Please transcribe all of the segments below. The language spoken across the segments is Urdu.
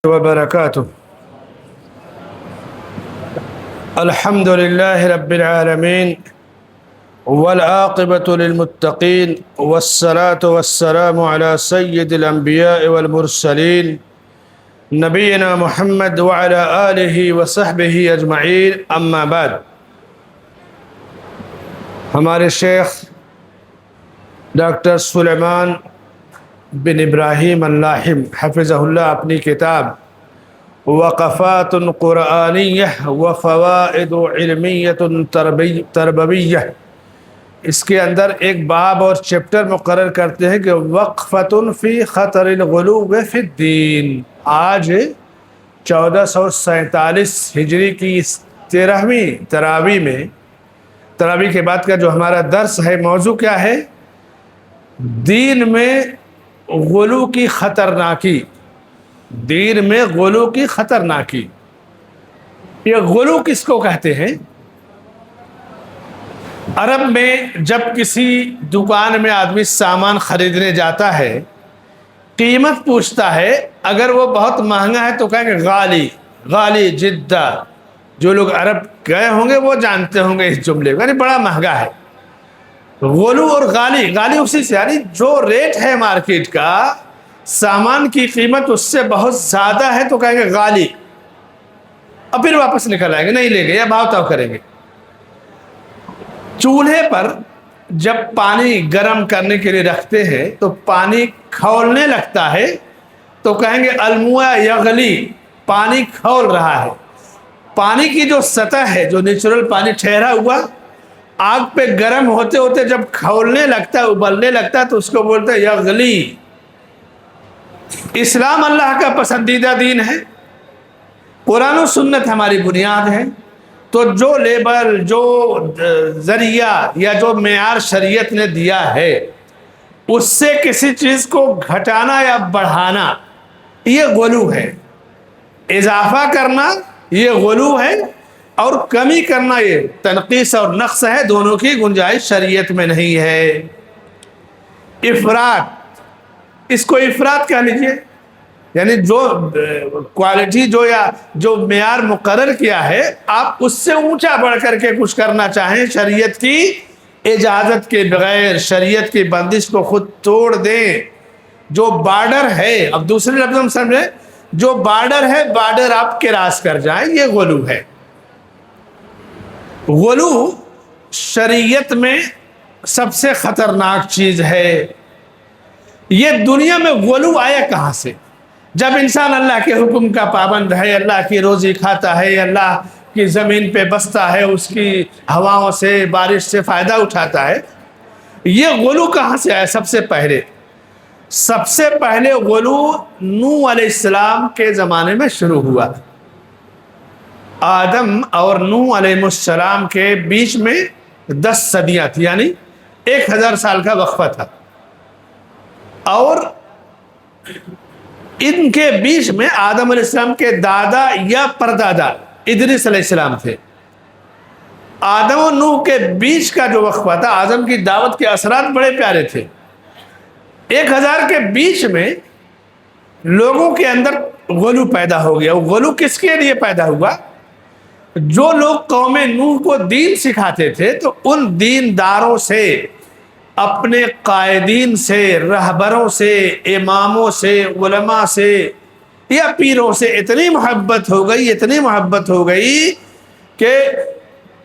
وبركاته. الحمد لله رب العالمين والعاقبة للمتقين والصلاة والسلام على سيد الأنبياء والمرسلين نبينا محمد وعلى آله وصحبه أجمعين. أما بعد، ہمارے شیخ ڈاکٹر سلیمان بن ابراہیم اللاحم حفظہ اللہ اپنی کتاب وقفات قرآنیہ وفوائد علمیۃ تربویہ اس کے اندر ایک باب اور چیپٹر مقرر کرتے ہیں کہ وقفۃ فی خطر الغلو فی الدین. آج 1447 ہجری کی اس 13ویں تراویح کے بعد کا جو ہمارا درس ہے، موضوع کیا ہے؟ دین میں غلو کی خطرناکی. دین میں غلو کی خطرناکی. یہ غلو کس کو کہتے ہیں؟ عرب میں جب کسی دکان میں آدمی سامان خریدنے جاتا ہے، قیمت پوچھتا ہے، اگر وہ بہت مہنگا ہے تو کہیں گے غالی غالی جدہ. جو لوگ عرب گئے ہوں گے وہ جانتے ہوں گے اس جملے کو، یعنی بڑا مہنگا ہے. غلو اور غالی اسی سے، یعنی جو ریٹ ہے مارکیٹ کا، سامان کی قیمت اس سے بہت زیادہ ہے تو کہیں گے غالی، اور پھر واپس نکل آئیں گے، نہیں لیں گے یا بھاؤ تاؤ کریں گے. چولہے پر جب پانی گرم کرنے کے لیے رکھتے ہیں تو پانی کھولنے لگتا ہے تو کہیں گے الموء یغلی، پانی کھول رہا ہے. پانی کی جو سطح ہے، جو نیچرل پانی ٹھہرا ہوا، آگ پہ گرم ہوتے ہوتے جب کھولنے لگتا ہے، ابلنے لگتا ہے، تو اس کو بولتے ہیں یغلی. اسلام اللہ کا پسندیدہ دین ہے، قرآن و سنت ہماری بنیاد ہے. تو جو لیبل، جو ذریعہ یا جو معیار شریعت نے دیا ہے، اس سے کسی چیز کو گھٹانا یا بڑھانا یہ غلو ہے. اضافہ کرنا یہ غلو ہے، اور کمی کرنا یہ تنقیص اور نقص ہے. دونوں کی گنجائش شریعت میں نہیں ہے. افراط، اس کو افراط کہہ لیجئے، یعنی جو کوالٹی جو معیار مقرر کیا ہے، آپ اس سے اونچا بڑھ کر کے کچھ کرنا چاہیں، شریعت کی اجازت کے بغیر، شریعت کی بندش کو خود توڑ دیں. جو بارڈر ہے، اب دوسرے لفظ ہم سمجھیں، جو بارڈر ہے، بارڈر آپ کراس کر جائیں، یہ غلو ہے. غلو شریعت میں سب سے خطرناک چیز ہے. یہ دنیا میں غلو آیا کہاں سے؟ جب انسان اللہ کے حکم کا پابند ہے، اللہ کی روزی کھاتا ہے، اللہ کی زمین پہ بستا ہے، اس کی ہواؤں سے، بارش سے فائدہ اٹھاتا ہے. یہ غلو کہاں سے آیا؟ سب سے پہلے غلو نوح علیہ السلام کے زمانے میں شروع ہوا. آدم اور نوح علیہ السلام کے بیچ میں 10 صدیاں تھی، یعنی 1000 سال کا وقفہ تھا. اور ان کے بیچ میں آدم علیہ السلام کے دادا یا پردادا ادریس علیہ السلام تھے. آدم و نوح کے بیچ کا جو وقفہ تھا، آدم کی دعوت کے اثرات بڑے پیارے تھے. 1000 کے بیچ میں لوگوں کے اندر غلو پیدا ہو گیا. غلو کس کے لیے پیدا ہوا؟ جو لوگ قوم نوح کو دین سکھاتے تھے، تو ان دینداروں سے، اپنے قائدین سے، رہبروں سے، اماموں سے، علماء سے یا پیروں سے اتنی محبت ہو گئی کہ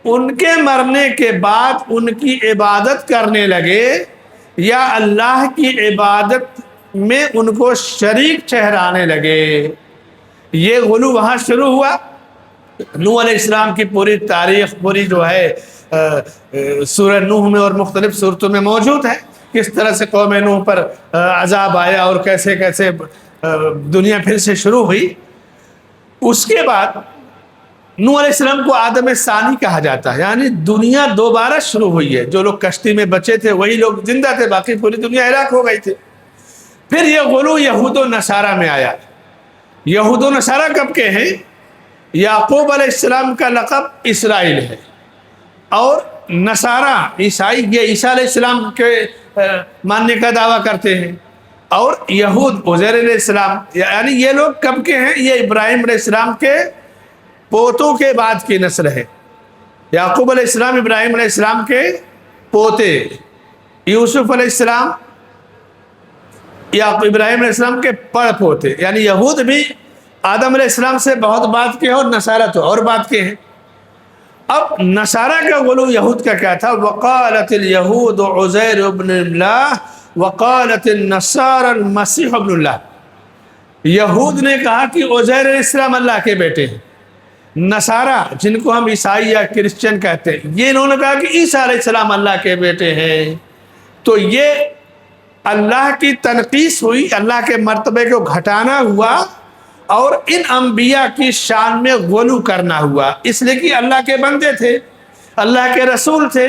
ان کے مرنے کے بعد ان کی عبادت کرنے لگے، یا اللہ کی عبادت میں ان کو شریک ٹھہرانے لگے. یہ غلو وہاں شروع ہوا. نوح علیہ السلام کی پوری تاریخ، پوری جو ہے سورہ نوح میں اور مختلف صورتوں میں موجود ہے، کس طرح سے قوم نوح پر عذاب آیا اور کیسے کیسے دنیا پھر سے شروع ہوئی. اس کے بعد نوح علیہ السلام کو آدم ثانی کہا جاتا ہے، یعنی دنیا دوبارہ شروع ہوئی ہے. جو لوگ کشتی میں بچے تھے وہی لوگ زندہ تھے، باقی پوری دنیا ہلاک ہو گئی تھی. پھر یہ غلو یہود و نصارہ میں آیا. یہود و نصارہ کب کے ہیں؟ یعقوب علیہ السلام کا لقب اسرائیل ہے، اور نصارہ عیسائی یہ عیسیٰ علیہ السلام کے ماننے کا دعویٰ کرتے ہیں. اور یہود عزیر علیہ السلام، یعنی یہ لوگ کب کے ہیں؟ یہ ابراہیم علیہ السلام کے پوتوں کے بعد کی نسل ہے۔ یعقوب علیہ السلام ابراہیم علیہ السلام کے پوتے، یوسف علیہ السلام ابراہیم علیہ السلام کے پڑ پوتے، یعنی یہود بھی آدم علیہ السلام سے بہت بعد کے ہیں، اور نصارہ تو اور بعد کے ہیں۔ اب نصارہ کا غلو یہود کا کیا تھا؟ وقالت الیہود عزیر ابن اللہ وقالت النصارى المسیح ابن اللہ۔ یہود نے کہا کہ عزیر علیہ السلام اللہ کے بیٹے ہیں، نصارہ جن کو ہم عیسائی یا کرسچن کہتے ہیں، یہ انہوں نے کہا کہ عیسیٰ علیہ السلام اللہ کے بیٹے ہیں۔ تو یہ اللہ کی تنقیص ہوئی، اللہ کے مرتبے کو گھٹانا ہوا، اور ان انبیاء کی شان میں غلو کرنا ہوا، اس لیے کہ اللہ کے بندے تھے، اللہ کے رسول تھے،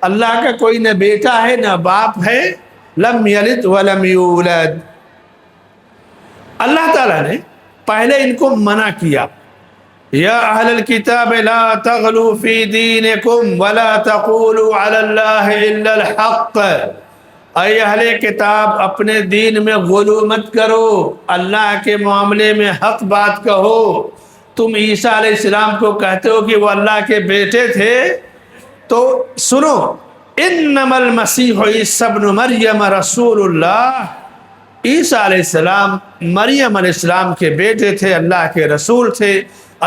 اللہ کا کوئی نہ بیٹا ہے نہ باپ ہے، لم یلد ولم یولد۔ اللہ تعالیٰ نے پہلے ان کو منع کیا، یا اہل الکتاب لا تغلوا فی دینکم ولا تقولوا علی اللہ الا الحق۔ اے اہل کتاب، اپنے دین میں غلو مت کرو، اللہ کے معاملے میں حق بات کہو۔ تم عیسیٰ علیہ السلام کو کہتے ہو کہ وہ اللہ کے بیٹے تھے، تو سنو، انما المسیح عیسیٰ ابن مریم رسول اللہ، عیسیٰ علیہ السلام مریم علیہ السلام کے بیٹے تھے، اللہ کے رسول تھے،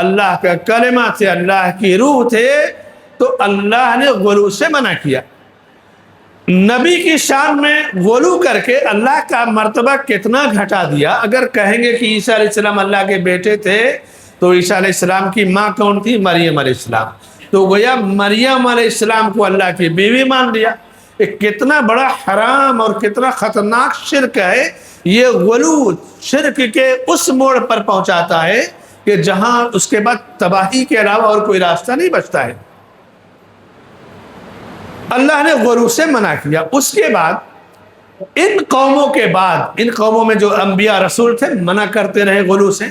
اللہ کا کلمہ تھے، اللہ کی روح تھے۔ تو اللہ نے غلو سے منع کیا۔ نبی کی شان میں غلو کر کے اللہ کا مرتبہ کتنا گھٹا دیا۔ اگر کہیں گے کہ عیسیٰ علیہ السلام اللہ کے بیٹے تھے، تو عیسیٰ علیہ السلام کی ماں کون تھی؟ مریم علیہ السلام۔ تو گویا مریم علیہ السلام کو اللہ کی بیوی مان لیا۔ کتنا بڑا حرام اور کتنا خطرناک شرک ہے یہ غلو۔ شرک کے اس موڑ پر پہنچاتا ہے کہ جہاں اس کے بعد تباہی کے علاوہ اور کوئی راستہ نہیں بچتا ہے۔ اللہ نے غلو سے منع کیا۔ اس کے بعد ان قوموں کے بعد، ان قوموں میں جو انبیاء رسول تھے منع کرتے رہے غلو سے۔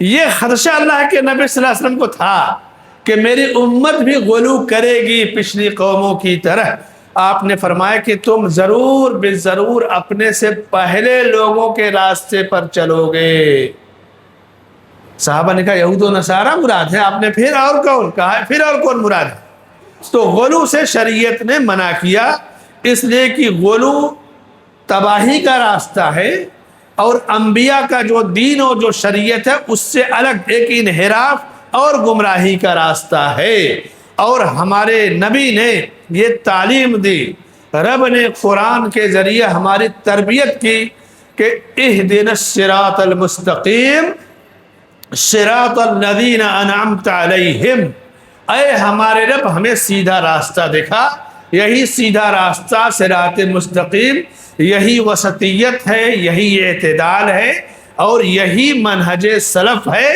یہ خدشہ اللہ کے نبی صلی اللہ علیہ وسلم کو تھا کہ میری امت بھی غلو کرے گی پچھلی قوموں کی طرح۔ آپ نے فرمایا کہ تم ضرور بالضرور اپنے سے پہلے لوگوں کے راستے پر چلو گے۔ صحابہ نے کہا یہود و نصارہ مراد ہے، آپ نے پھر اور کون کہا؟ پھر اور کون مراد ہے؟ تو غلو سے شریعت نے منع کیا، اس لیے کہ غلو تباہی کا راستہ ہے، اور انبیاء کا جو دین اور جو شریعت ہے اس سے الگ ایک انحراف اور گمراہی کا راستہ ہے۔ اور ہمارے نبی نے یہ تعلیم دی، رب نے قرآن کے ذریعے ہماری تربیت کی کہ اہدنا الصراط المستقیم صراط الذین انعمت علیہم۔ اے ہمارے رب ہمیں سیدھا راستہ دکھا، یہی سیدھا راستہ صراط مستقیم، یہی وسطیت ہے، یہی اعتدال ہے، اور یہی منہج سلف ہے۔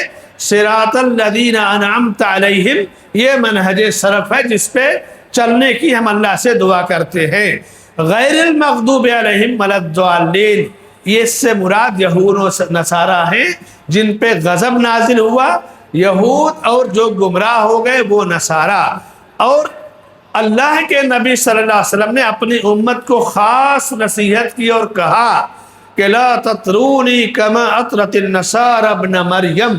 صراط الذین انعمت علیہم، یہ منہج سلف ہے جس پہ چلنے کی ہم اللہ سے دعا کرتے ہیں۔ غیر المغضوب علیہم ولا الضالین، یہ اس سے مراد یہود و نصارہ ہیں جن پہ غضب نازل ہوا، یہود، اور جو گمراہ ہو گئے وہ نصارہ۔ اور اللہ کے نبی صلی اللہ علیہ وسلم نے اپنی امت کو خاص نصیحت کی اور کہا کہ لا تطرونی کما اطرت النصارى ابن مریم،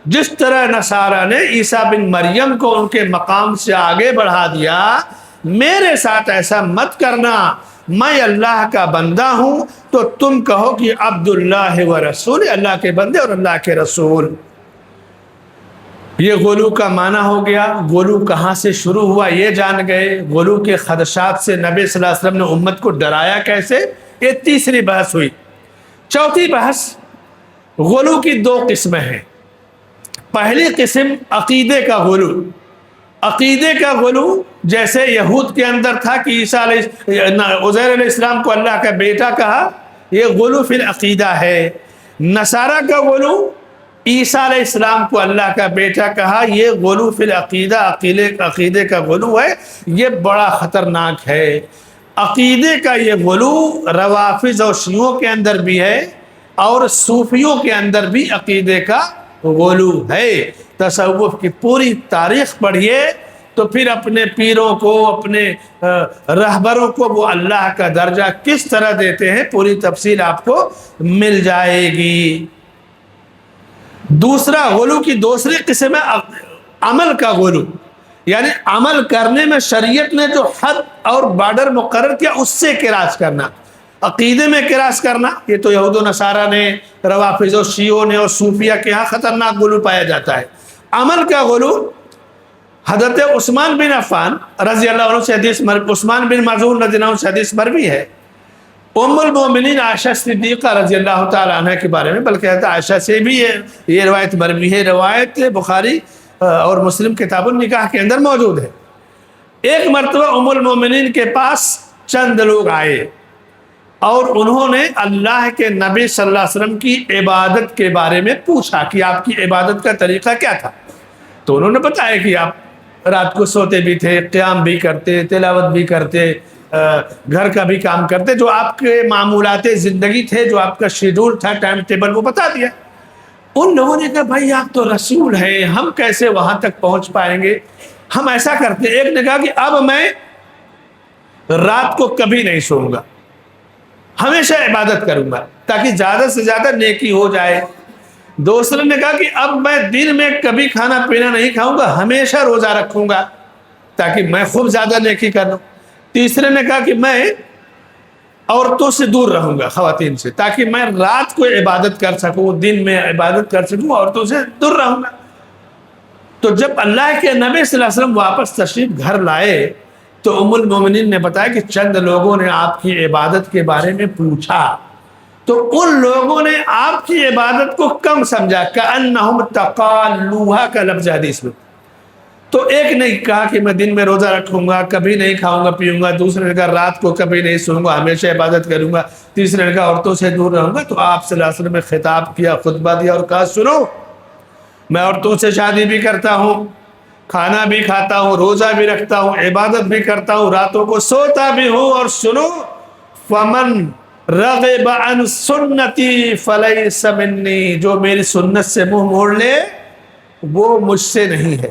جس طرح نصارہ نے عیسیٰ بن مریم کو ان کے مقام سے آگے بڑھا دیا، میرے ساتھ ایسا مت کرنا۔ میں اللہ کا بندہ ہوں تو تم کہو کہ عبداللہ و رسول، اللہ کے بندے اور اللہ کے رسول۔ یہ غلو کا معنی ہو گیا۔ غلو کہاں سے شروع ہوا یہ جان گئے۔ غلو کے خدشات سے نبی صلی اللہ علیہ وسلم نے امت کو ڈرایا کیسے، یہ تیسری بحث ہوئی۔ چوتھی بحث، غلو کی دو قسمیں ہیں۔ پہلی قسم عقیدے کا غلو۔ عقیدے کا غلو جیسے یہود کے اندر تھا کہ عیسیٰ عزیر علیہ السلام کو اللہ کا بیٹا کہا، یہ غلو فی العقیدہ ہے۔ نصارہ کا غلو، عیسیٰ علیہ السلام کو اللہ کا بیٹا کہا، یہ غلو فی العقیدہ، عقیدے کا غلو ہے، یہ بڑا خطرناک ہے۔ عقیدے کا یہ غلو روافض اور شیعوں کے اندر بھی ہے، اور صوفیوں کے اندر بھی عقیدے کا غلو ہے۔ تصوف کی پوری تاریخ پڑھیے تو پھر اپنے پیروں کو اپنے رہبروں کو وہ اللہ کا درجہ کس طرح دیتے ہیں پوری تفصیل آپ کو مل جائے گی۔ دوسرا غلو کی دوسری قسم ہے عمل کا غلو، یعنی عمل کرنے میں شریعت نے جو حد اور بارڈر مقرر کیا اس سے قیاس کرنا۔ عقیدے میں قیاس کرنا یہ تو یہود و نصارہ نے، روافض و شیعوں نے اور صوفیہ کے ہاں خطرناک غلو پایا جاتا ہے۔ عمل کا غلو حضرت عثمان بن عفان رضی اللہ عنہ سے حدیث عثمان بن مظعون رضی اللہ عنہ سے حدیث مروی ہے، ام المومنین عائشہ صدیقہ رضی اللہ تعالی عنہ کے بارے میں، بلکہ حضرت عائشہ سے بھی یہ روایت مروی ہے، روایت بخاری اور مسلم کتاب النکاح کے اندر موجود ہے۔ ایک مرتبہ ام المومنین کے پاس چند لوگ آئے اور انہوں نے اللہ کے نبی صلی اللہ علیہ وسلم کی عبادت کے بارے میں پوچھا کہ آپ کی عبادت کا طریقہ کیا تھا۔ تو انہوں نے بتایا کہ آپ رات کو سوتے بھی تھے، قیام بھی کرتے، تلاوت بھی کرتے، گھر کا بھی کام کرتے، جو آپ کے معمولات زندگی تھے، جو آپ کا شیڈول تھا، ٹائم ٹیبل، وہ بتا دیا۔ ان لوگوں نے کہا بھائی آپ تو رسول ہیں، ہم کیسے وہاں تک پہنچ پائیں گے، ہم ایسا کرتے۔ ایک نے کہا کہ اب میں رات کو کبھی نہیں سوؤں گا، ہمیشہ عبادت کروں گا تاکہ زیادہ سے زیادہ نیکی ہو جائے۔ دوسرے نے کہا کہ اب میں دن میں کبھی کھانا پینا نہیں کھاؤں گا، ہمیشہ روزہ رکھوں گا تاکہ میں خوب زیادہ نیکی کر لوں۔ تیسرے نے کہا کہ میں عورتوں سے دور رہوں گا، خواتین سے، تاکہ میں رات کو عبادت کر سکوں، دن میں عبادت کر سکوں، عورتوں سے دور رہوں گا۔ تو جب اللہ کے نبی صلی اللہ علیہ وسلم واپس تشریف گھر لائے تو ام المومنین نے بتایا کہ چند لوگوں نے آپ کی عبادت کے بارے میں پوچھا، تو ان لوگوں نے آپ کی عبادت کو کم سمجھا، کأنہم تقالوہا کا لفظ حدیث میں۔ تو ایک نے کہا کہ میں دن میں روزہ رکھوں گا، کبھی نہیں کھاؤں گا پیوں گا، دوسرے نے کہا رات کو کبھی نہیں سوؤں گا، ہمیشہ عبادت کروں گا، تیسرے نے کہا عورتوں سے دور رہوں گا۔ تو آپ صلی اللہ علیہ وسلم نے خطاب کیا، خطبہ دیا اور کہا سنو، میں عورتوں سے شادی بھی کرتا ہوں، کھانا بھی کھاتا ہوں، روزہ بھی رکھتا ہوں، عبادت بھی کرتا ہوں، راتوں کو سوتا بھی ہوں، اور سنو فمن رغب عن سنتی فلیس منی، جو میری سنت سے منہ موڑ لے وہ مجھ سے نہیں ہے۔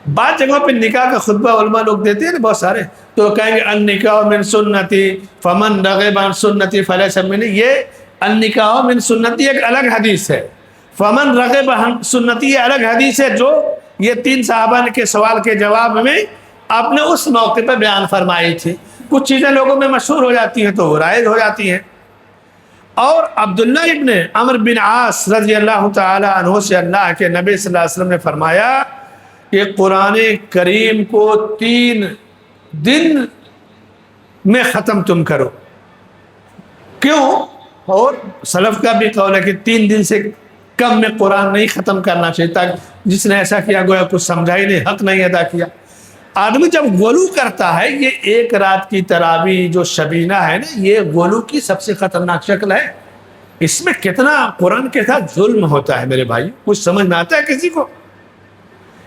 بعض جگہوں پہ نکاح کا خطبہ علماء لوگ دیتے ہیں نا بہت سارے، تو کہیں گے النکاح من سنتی فمن رغب عن سنتی فلیس منی، یہ النکاح من سنتی ایک الگ حدیث ہے، فمن رغب عن سنتی یہ الگ حدیث ہے، جو یہ تین صحابہ کے سوال کے جواب میں آپ نے اس موقع پہ بیان فرمائی تھی۔ کچھ چیزیں لوگوں میں مشہور ہو جاتی ہیں تو وہ رائج ہو جاتی ہیں۔ اور عبداللہ ابن عمرو بن عاص رضی اللہ تعالی عنہ سے اللہ کے نبی صلی اللہ علیہ وسلم نے فرمایا کہ قرآن کریم کو 3 دن میں ختم تم کرو۔ کیوں؟ اور سلف کا بھی قول ہے کہ 3 دن سے کم میں قرآن نہیں ختم کرنا چاہیے، تاکہ جس نے ایسا کیا گویا کچھ سمجھا ہی نہیں، حق نہیں ادا کیا۔ آدمی جب غلو کرتا ہے، یہ ایک رات کی تراویح جو شبینہ ہے نا، یہ غلو کی سب سے خطرناک شکل ہے۔ اس میں کتنا قرآن کے ساتھ ظلم ہوتا ہے میرے بھائی، کچھ سمجھ میں آتا ہے کسی کو؟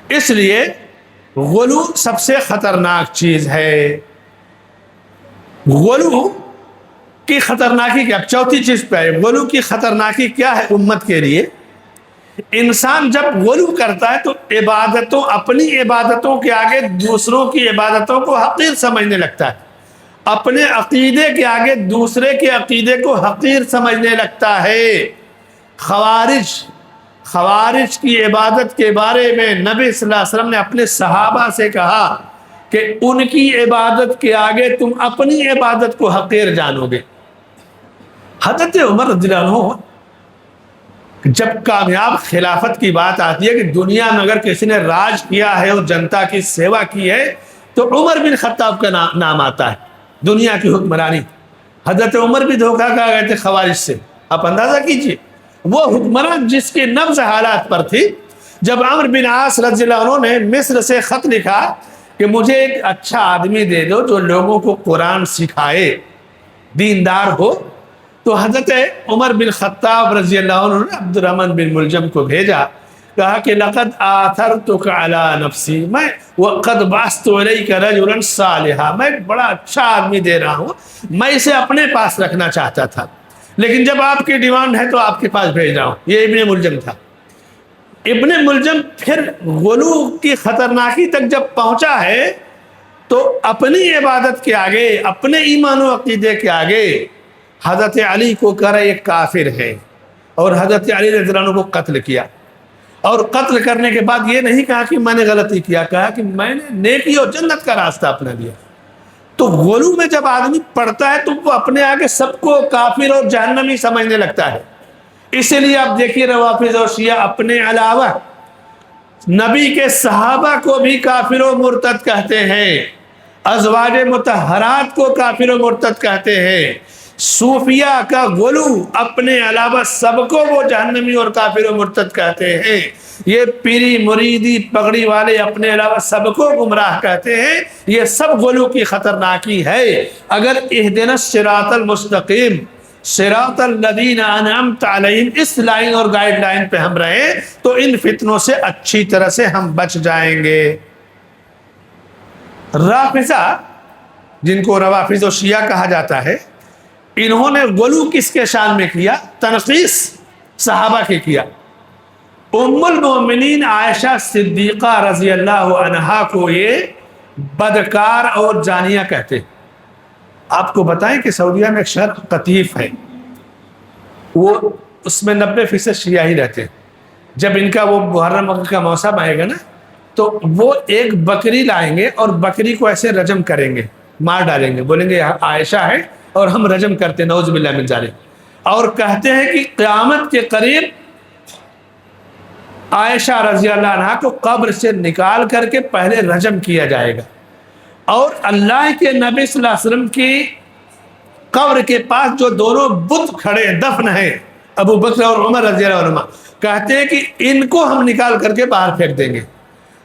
اس لیے غلو سب سے خطرناک چیز ہے۔ غلو کی خطرناکی کیا؟ چوتھی چیز پہ ہے، غلو کی خطرناکی کیا ہے امت کے لیے؟ انسان جب غلو کرتا ہے تو عبادتوں، اپنی عبادتوں کے آگے دوسروں کی عبادتوں کو حقیر سمجھنے لگتا ہے، اپنے عقیدے کے آگے دوسرے کے عقیدے کو حقیر سمجھنے لگتا ہے۔ خوارج کی عبادت کے بارے میں نبی صلی اللہ علیہ وسلم نے اپنے صحابہ سے کہا کہ ان کی عبادت کے آگے تم اپنی عبادت کو حقیر جانو گے۔ حضرت عمر رضی اللہ عنہ جب کامیاب خلافت کی بات آتی ہے کہ دنیا میں اگر کسی نے راج کیا ہے اور جنتا کی سیوا کی ہے تو عمر بن خطاب کا نام آتا ہے، دنیا کی حکمرانی۔ حضرت عمر بھی دھوکہ کھا گئے تھے خوارج سے، آپ اندازہ کیجئے، وہ حکمران جس کی نبض حالات پر تھی۔ جب عمرو بن عاص رضی اللہ عنہ نے مصر سے خط لکھا کہ مجھے ایک اچھا آدمی دے دو جو لوگوں کو قرآن سکھائے، دیندار ہو، تو حضرت عمر بن خطاب رضی اللہ عنہ نے عبد الرحمن بن ملجم کو بھیجا، کہا کہ لقد آثرتک علی نفسی، میں وقد بعثت الیک رجلا صالحا، میں ایک بڑا اچھا آدمی دے رہا ہوں، میں اسے اپنے پاس رکھنا چاہتا تھا، لیکن جب آپ کی ڈیمانڈ ہے تو آپ کے پاس بھیج رہا ہوں۔ یہ ابن ملجم تھا۔ ابن ملجم پھر غلو کی خطرناکی تک جب پہنچا ہے تو اپنی عبادت کے آگے، اپنے ایمان و عقیدے کے آگے حضرت علی کو کرا یہ کافر ہے، اور حضرت علی رضی اللہ عنہ کو قتل کیا۔ اور قتل کرنے کے بعد یہ نہیں کہا کہ میں نے غلطی کیا، کہا کہ میں نے نیکی اور جنت کا راستہ اپنا لیا۔ تو غلو میں جب آدمی پڑتا ہے تو وہ اپنے آگے سب کو کافر اور جہنمی سمجھنے لگتا ہے۔ اسی لیے آپ دیکھیے روافض اور شیعہ اپنے علاوہ نبی کے صحابہ کو بھی کافر و مرتد کہتے ہیں، ازواج مطہرات کو کافر و مرتد کہتے ہیں۔ صوفیہ کا غلو اپنے علاوہ سب کو وہ جہنمی اور کافر و مرتد کہتے ہیں۔ یہ پیری مریدی پگڑی والے اپنے علاوہ سب کو گمراہ کہتے ہیں۔ یہ سب غلو کی خطرناکی ہے۔ اگر اہدنا الصراط المستقیم صراط الذین انعمت علیہم اس لائن اور گائیڈ لائن پہ ہم رہیں تو ان فتنوں سے اچھی طرح سے ہم بچ جائیں گے۔ رافضہ، جن کو روافض و شیعہ کہا جاتا ہے، انہوں نے غلو کس کے شان میں کیا؟ تنقیص صحابہ کے کیا۔ ام المومنین عائشہ صدیقہ رضی اللہ عنہا کو یہ بدکار اور جانیہ کہتے ہیں۔ آپ کو بتائیں کہ سعودیہ میں ایک شہر قطیف ہے، وہ اس میں 90% شیعہ ہی رہتے ہیں۔ جب ان کا وہ محرم کا موسم آئے گا نا تو وہ ایک بکری لائیں گے اور بکری کو ایسے رجم کریں گے، مار ڈالیں گے، بولیں گے عائشہ ہے اور ہم رجم کرتے ہیں، نعوذ باللہ من ذالک، اور کہتے ہیں کہ قیامت کے قریب عائشہ رضی اللہ عنہا کو قبر سے نکال کر کے پہلے رجم کیا جائے گا، اور اللہ کے نبی صلی اللہ علیہ وسلم کی قبر کے پاس جو دونوں بت کھڑے دفن ہیں، ابو بکر اور عمر رضی اللہ عنہ، کہتے ہیں کہ ان کو ہم نکال کر کے باہر پھینک دیں گے۔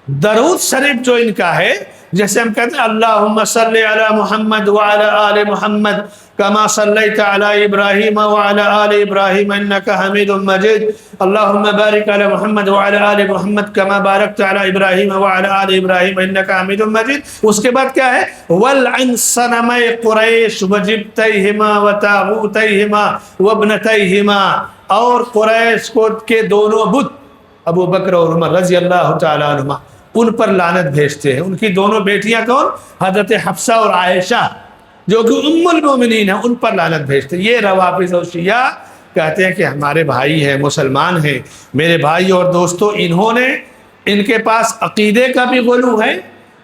درود شریف جو ان کا ہے، جیسے ہم کہتے ہیں اللہم صلی علی محمد وعلی آل محمد کما صلیت علی ابراہیم وعلی آل ابراہیم انکا حمید مجید، اللہم بارک علی محمد وعلی آل محمد کما بارکت علی ابراہیم وعلی آل ابراہیم انکا حمید مجید۔ اس کے بعد کیا ہے؟ وَلْعِنْ صَنَمَيْ قُرَيْشُ وَجِبْتَيْهِمَا وَتَاغُوتَيْهِمَا وَابْنَتَيْهِمَا، اور قریش کو کے دونوں بت ابو بکر اور عمر رضی اللہ تعالیٰ عنہما، ان پر لعنت بھیجتے ہیں۔ ان کی دونوں بیٹیاں کون؟ حضرت حفصہ اور عائشہ جو کہ ام المومنین ہیں، ان پر لعنت بھیجتے ہیں۔ یہ روافض اور شیعہ کہتے ہیں کہ ہمارے بھائی ہیں، مسلمان ہیں، میرے بھائی اور دوستو، انہوں نے، ان کے پاس عقیدے کا بھی غلو ہے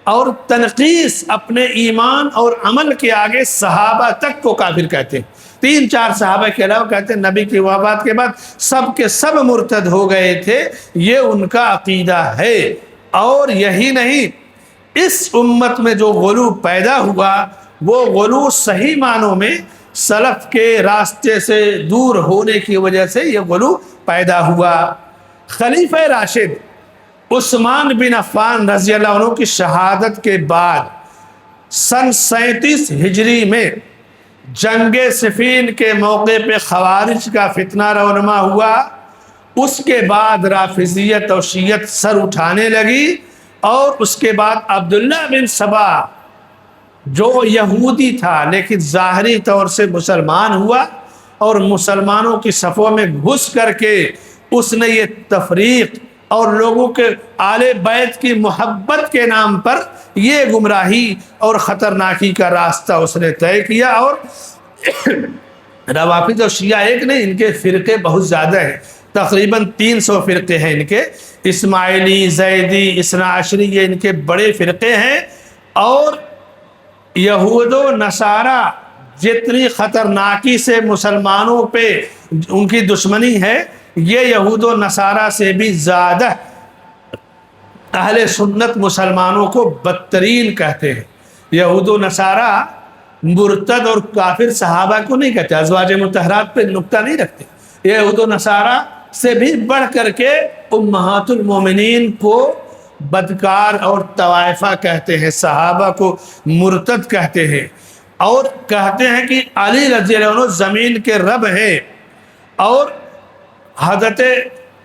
اور تنقیص اپنے ایمان اور عمل کے آگے صحابہ تک کو کافر کہتے ہیں۔ 3-4 صحابہ کے علاوہ کہتے ہیں نبی کی وفات کے بعد سب کے سب مرتد ہو گئے تھے۔ یہ ان کا عقیدہ ہے۔ اور یہی نہیں، اس امت میں جو غلو پیدا ہوا وہ غلو صحیح معنوں میں سلف کے راستے سے دور ہونے کی وجہ سے یہ غلو پیدا ہوا۔ خلیفہ راشد عثمان بن عفان رضی اللہ عنہ کی شہادت کے بعد سن 37 ہجری میں جنگ صفین کے موقع پہ خوارج کا فتنہ رونما ہوا۔ اس کے بعد رافضیت اور شیعت سر اٹھانے لگی، اور اس کے بعد عبداللہ بن سبا جو یہودی تھا لیکن ظاہری طور سے مسلمان ہوا، اور مسلمانوں کی صفوں میں گھس کر کے اس نے یہ تفریق اور لوگوں کے آل بیت کی محبت کے نام پر یہ گمراہی اور خطرناکی کا راستہ اس نے طے کیا۔ اور روافض اور شیعہ ایک نہیں، ان کے فرقے بہت زیادہ ہیں، تقریباً 300 فرقے ہیں ان کے، اسماعیلی، زیدی، اثنا عشری، یہ ان کے بڑے فرقے ہیں۔ اور یہود و نصارہ جتنی خطرناکی سے مسلمانوں پہ ان کی دشمنی ہے، یہ یہود و نصارہ سے بھی زیادہ اہل سنت مسلمانوں کو بدترین کہتے ہیں۔ یہود و نصارہ مرتد اور کافر صحابہ کو نہیں کہتے، ازواج مطہرات پہ نکتہ نہیں رکھتے۔ یہود و نصارہ سے بھی بڑھ کر کے امہات المومنین کو بدکار اور طوائفہ کہتے ہیں، صحابہ کو مرتد کہتے ہیں، اور کہتے ہیں کہ علی رضی اللہ عنہ زمین کے رب ہیں، اور حضرت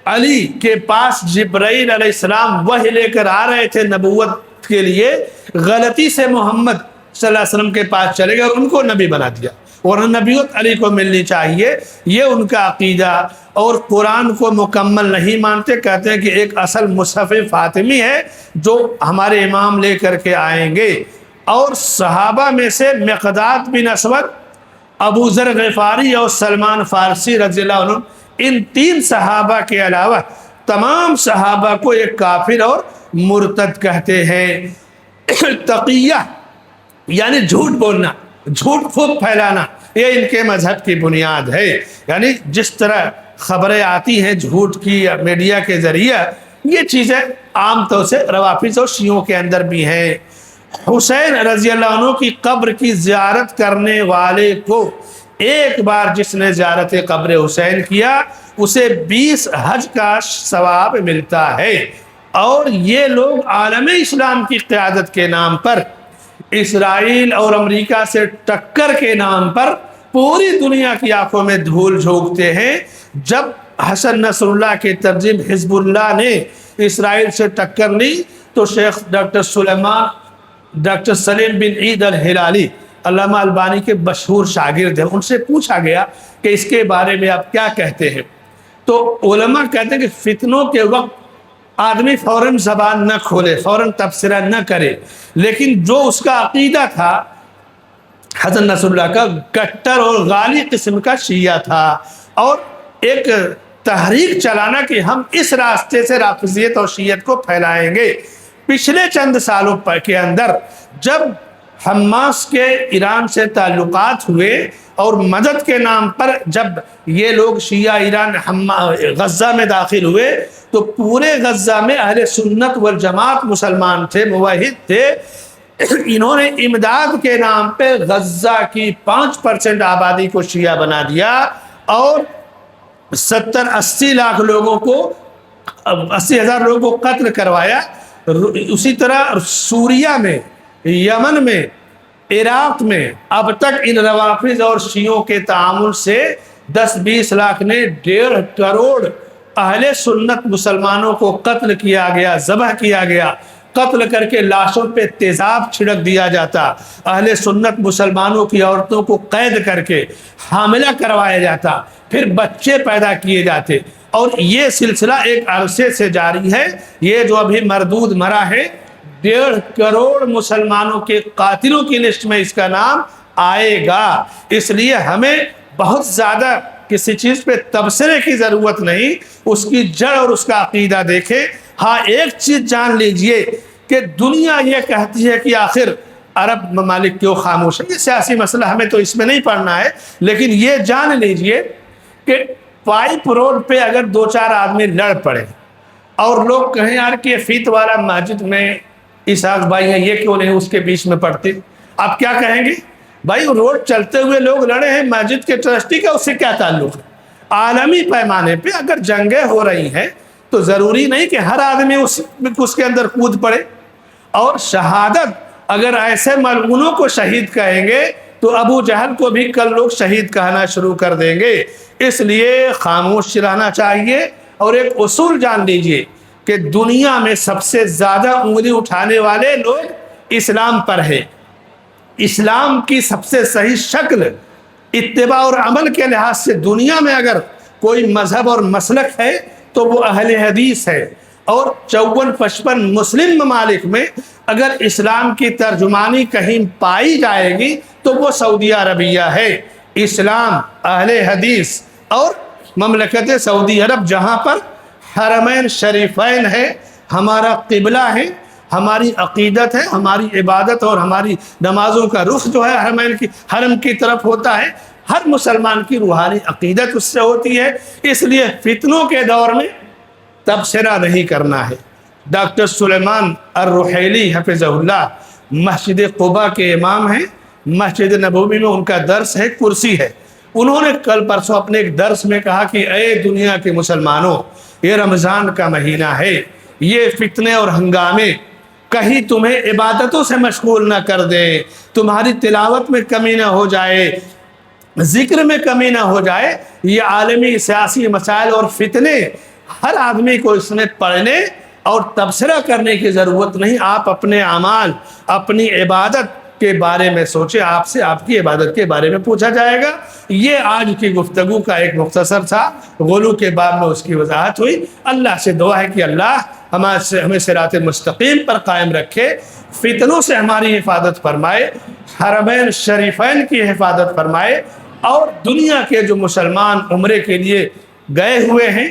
علی کے پاس جبرائیل علیہ السلام وحی لے کر آ رہے تھے نبوت کے لیے، غلطی سے محمد صلی اللہ علیہ وسلم کے پاس چلے گئے اور ان کو نبی بنا دیا۔ اور نبیت علی کو ملنی چاہیے، یہ ان کا عقیدہ۔ اور قرآن کو مکمل نہیں مانتے، کہتے ہیں کہ ایک اصل مصحف فاطمی ہے جو ہمارے امام لے کر کے آئیں گے۔ اور صحابہ میں سے مقداد بن اسود، ابو ذر غفاری اور سلمان فارسی رضی اللہ عنہ، ان 3 صحابہ کے علاوہ تمام صحابہ کو ایک کافر اور مرتد کہتے ہیں۔ تقیہ یعنی جھوٹ بولنا، جھوٹ خوب پھیلانا، یہ ان کے مذہب کی بنیاد ہے۔ یعنی جس طرح خبریں آتی ہیں جھوٹ کی میڈیا کے ذریعے، یہ چیزیں عام طور سے روافض اور شیعوں کے اندر بھی ہیں۔ حسین رضی اللہ عنہ کی قبر کی زیارت کرنے والے کو ایک بار جس نے زیارت قبر حسین کیا اسے 20 حج کا ثواب ملتا ہے۔ اور یہ لوگ عالم اسلام کی قیادت کے نام پر، اسرائیل اور امریکہ سے ٹکر کے نام پر پوری دنیا کی آنکھوں میں دھول جھونکتے ہیں۔ جب حسن نصر اللہ کے تنظیم حزب اللہ نے اسرائیل سے ٹکر لی تو شیخ ڈاکٹر سلیم بن عید الہلالی علامہ البانی کے مشہور شاگرد ہیں، ان سے پوچھا گیا کہ اس کے بارے میں آپ کیا کہتے ہیں؟ تو علماء کہتے ہیں کہ فتنوں کے وقت آدمی فوراً زبان نہ کھولے، فوراً تبصرہ نہ کرے، لیکن جو اس کا عقیدہ تھا حسن نصر اللہ کا کٹر اور غالی قسم کا شیعہ تھا، اور ایک تحریک چلانا کہ ہم اس راستے سے رافضیت اور شیعت کو پھیلائیں گے۔ پچھلے چند سالوں کے اندر جب حماس کے ایران سے تعلقات ہوئے اور مدد کے نام پر جب یہ لوگ شیعہ ایران غزہ میں داخل ہوئے تو پورے غزہ میں اہل سنت والجماعت مسلمان تھے، موحد تھے۔ انہوں نے امداد کے نام پہ غزہ کی 5% آبادی کو شیعہ بنا دیا اور 70-80 لاکھ لوگوں کو 80,000 لوگوں کو قتل کروایا۔ اسی طرح سوریہ میں، یمن میں، عراق میں اب تک ان روافض اور شیعوں کے تعامل سے 10-20 لاکھ نے 1.5 کروڑ اہل سنت مسلمانوں کو قتل کیا گیا، ذبح کیا گیا، قتل کر کے لاشوں پہ تیزاب چھڑک دیا جاتا، اہل سنت مسلمانوں کی عورتوں کو قید کر کے حاملہ کروایا جاتا، پھر بچے پیدا کیے جاتے، اور یہ سلسلہ ایک عرصے سے جاری ہے۔ یہ جو ابھی مردود مرا ہے 1.5 کروڑ مسلمانوں کے قاتلوں کی لسٹ میں اس کا نام آئے گا۔ اس لیے ہمیں بہت زیادہ کسی چیز پہ تبصرے کی ضرورت نہیں، اس کی جڑ اور اس کا عقیدہ دیکھیں۔ ہاں ایک چیز جان لیجئے کہ دنیا یہ کہتی ہے کہ آخر عرب ممالک کیوں خاموش ہے، یہ سیاسی مسئلہ ہمیں تو اس میں نہیں پڑھنا ہے، لیکن یہ جان لیجئے کہ پائپ روڈ پہ اگر 2-4 آدمی لڑ پڑے اور لوگ کہیں یار کہ فیت والا مسجد میں اسحاق بھائی ہیں، یہ کیوں نہیں اس کے بیچ میں پڑھتے، آپ کیا کہیں گے؟ بھائی روڈ چلتے ہوئے لوگ لڑے ہیں، مسجد کے ٹرسٹی کا اس سے کیا تعلق ہے؟ عالمی پیمانے پہ اگر جنگیں ہو رہی ہیں تو ضروری نہیں کہ ہر آدمی اس کے اندر کود پڑے۔ اور شہادت اگر ایسے ملعونوں کو شہید کہیں گے تو ابو جہل کو بھی کل لوگ شہید کہنا شروع کر دیں گے۔ اس لیے خاموش رہنا چاہیے، اور ایک اصول جان لیجئے کہ دنیا میں سب سے زیادہ انگلی اٹھانے والے لوگ اسلام پر ہیں۔ اسلام کی سب سے صحیح شکل اتباع اور عمل کے لحاظ سے دنیا میں اگر کوئی مذہب اور مسلک ہے تو وہ اہل حدیث ہے، اور 54-55 مسلم ممالک میں اگر اسلام کی ترجمانی کہیں پائی جائے گی تو وہ سعودی عربیہ ہے۔ اسلام، اہل حدیث اور مملکت سعودی عرب، جہاں پر حرمین شریفین ہے، ہمارا قبلہ ہے، ہماری عقیدت ہے، ہماری عبادت اور ہماری نمازوں کا رخ جو ہے حرم کی طرف ہوتا ہے۔ ہر مسلمان کی روحانی عقیدت اس سے ہوتی ہے، اس لیے فتنوں کے دور میں تبصرہ نہیں کرنا ہے۔ ڈاکٹر سلیمان الرحیلی حفظہ اللہ مسجد قباء کے امام ہیں، مسجد نبوی میں ان کا درس ہے، کرسی ہے۔ انہوں نے کل پرسوں اپنے ایک درس میں کہا کہ اے دنیا کے مسلمانوں، یہ رمضان کا مہینہ ہے، یہ فتنے اور ہنگامے کہیں تمہیں عبادتوں سے مشغول نہ کر دیں، تمہاری تلاوت میں کمی نہ ہو جائے، ذکر میں کمی نہ ہو جائے۔ یہ عالمی سیاسی مسائل اور فتنے ہر آدمی کو اس میں پڑھنے اور تبصرہ کرنے کی ضرورت نہیں۔ آپ اپنے اعمال، اپنی عبادت کے بارے میں سوچے، آپ سے آپ کی عبادت کے بارے میں پوچھا جائے گا۔ یہ آج کی گفتگو کا ایک مختصر تھا، غلو کے باب میں اس کی وضاحت ہوئی۔ اللہ سے دعا ہے کہ اللہ ہمیں صراط مستقیم پر قائم رکھے، فتنوں سے ہماری حفاظت فرمائے، حرمین شریفین کی حفاظت فرمائے، اور دنیا کے جو مسلمان عمرے کے لیے گئے ہوئے ہیں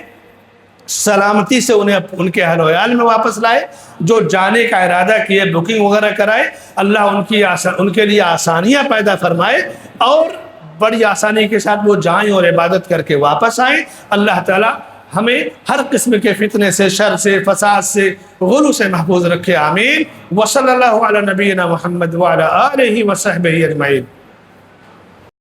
سلامتی سے انہیں ان کے اہل و عیال میں واپس لائے، جو جانے کا ارادہ کیے بکنگ وغیرہ کرائے، اللہ ان کے لیے آسانیاں پیدا فرمائے، اور بڑی آسانی کے ساتھ وہ جائیں اور عبادت کر کے واپس آئیں۔ اللہ تعالی ہمیں ہر قسم کے فتنے سے، شر سے، فساد سے، غلو سے محفوظ رکھے، آمین۔ وصلی اللہ علی نبینا محمد وعلی آلہ وصحبہ اجمعین۔